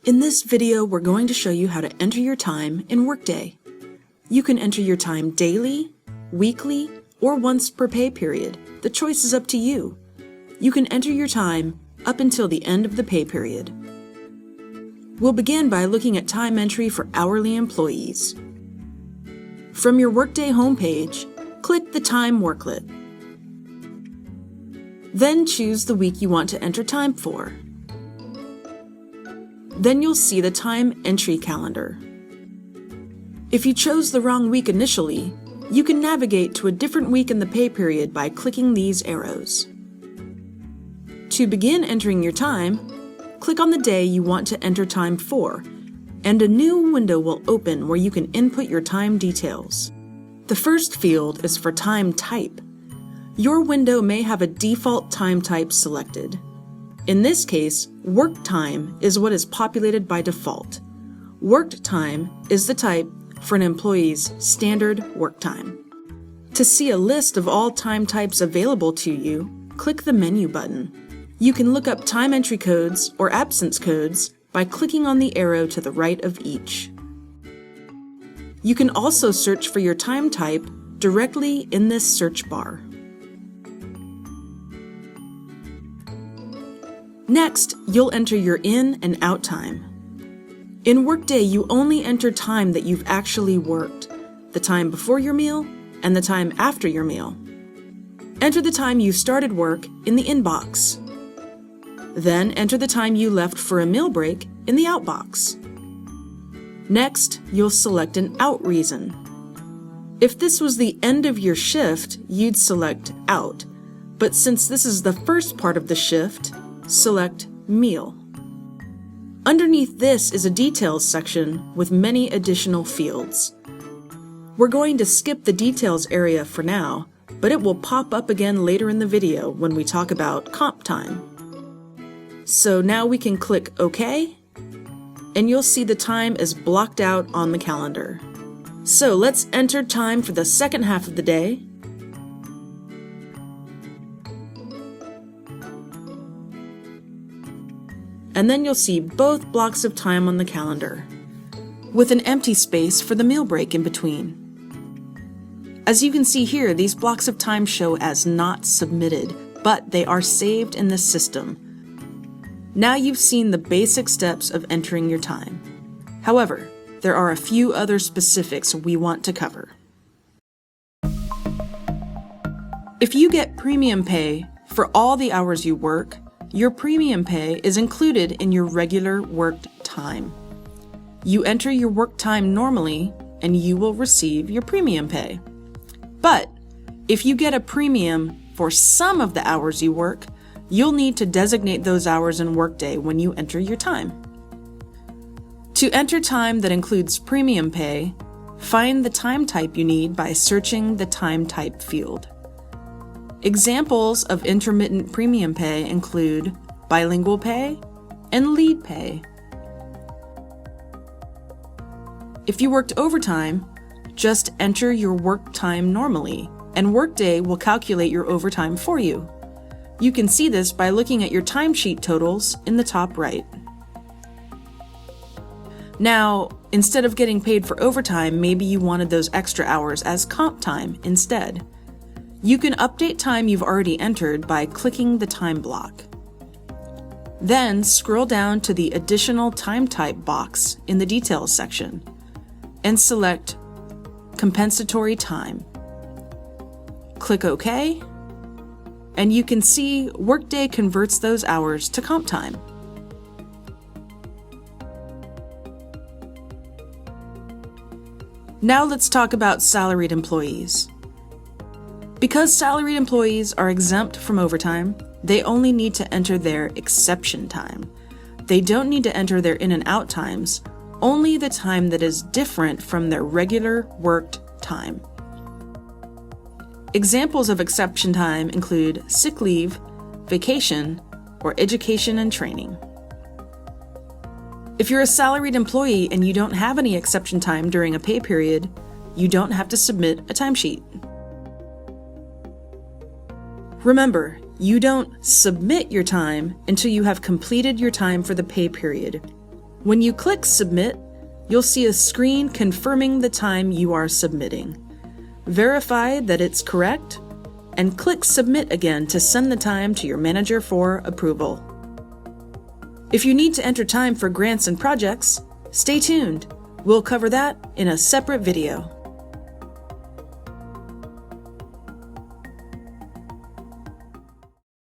In this video, we're going to show you how to enter your time in Workday. You can enter your time daily, weekly, or once per pay period. The choice is up to you. You can enter your time up until the end of the pay period. We'll begin by looking at time entry for hourly employees. From your Workday homepage, click the Time worklet. Then choose the week you want to enter time for. Then you'll see the time entry calendar. If you chose the wrong week initially, you can navigate to a different week in the pay period by clicking these arrows. To begin entering your time, click on the day you want to enter time for, and a new window will open where you can input your time details. The first field is for time type. Your window may have a default time type selected. In this case, work time is what is populated by default. Worked time is the type for an employee's standard work time. To see a list of all time types available to you, click the menu button. You can look up time entry codes or absence codes by clicking on the arrow to the right of each. You can also search for your time type directly in this search bar. Next, you'll enter your in and out time. In Workday, you only enter time that you've actually worked, the time before your meal and the time after your meal. Enter the time you started work in the inbox. Then enter the time you left for a meal break in the outbox. Next, you'll select an out reason. If this was the end of your shift, you'd select out, but since this is the first part of the shift, select meal. Underneath this is a details section with many additional fields. We're going to skip the details area for now, but it will pop up again later in the video when we talk about comp time. So now we can click OK, and you'll see the time is blocked out on the calendar. So let's enter time for the second half of the day. And then you'll see both blocks of time on the calendar, with an empty space for the meal break in between. As you can see here, these blocks of time show as not submitted, but they are saved in the system. Now you've seen the basic steps of entering your time. However, there are a few other specifics we want to cover. If you get premium pay for all the hours you work, your premium pay is included in your regular worked time. You enter your work time normally, and you will receive your premium pay. But if you get a premium for some of the hours you work, you'll need to designate those hours in Workday when you enter your time. To enter time that includes premium pay, find the time type you need by searching the time type field. Examples of intermittent premium pay include bilingual pay and lead pay. If you worked overtime, just enter your work time normally, and Workday will calculate your overtime for you. You can see this by looking at your timesheet totals in the top right. Now, instead of getting paid for overtime, maybe you wanted those extra hours as comp time instead. You can update time you've already entered by clicking the time block. Then scroll down to the additional time type box in the details section and select compensatory time. Click OK, and you can see Workday converts those hours to comp time. Now let's talk about salaried employees. Because salaried employees are exempt from overtime, they only need to enter their exception time. They don't need to enter their in and out times, only the time that is different from their regular worked time. Examples of exception time include sick leave, vacation, or education and training. If you're a salaried employee and you don't have any exception time during a pay period, you don't have to submit a timesheet. Remember, you don't submit your time until you have completed your time for the pay period. When you click Submit, you'll see a screen confirming the time you are submitting. Verify that it's correct, and click Submit again to send the time to your manager for approval. If you need to enter time for grants and projects, stay tuned. We'll cover that in a separate video.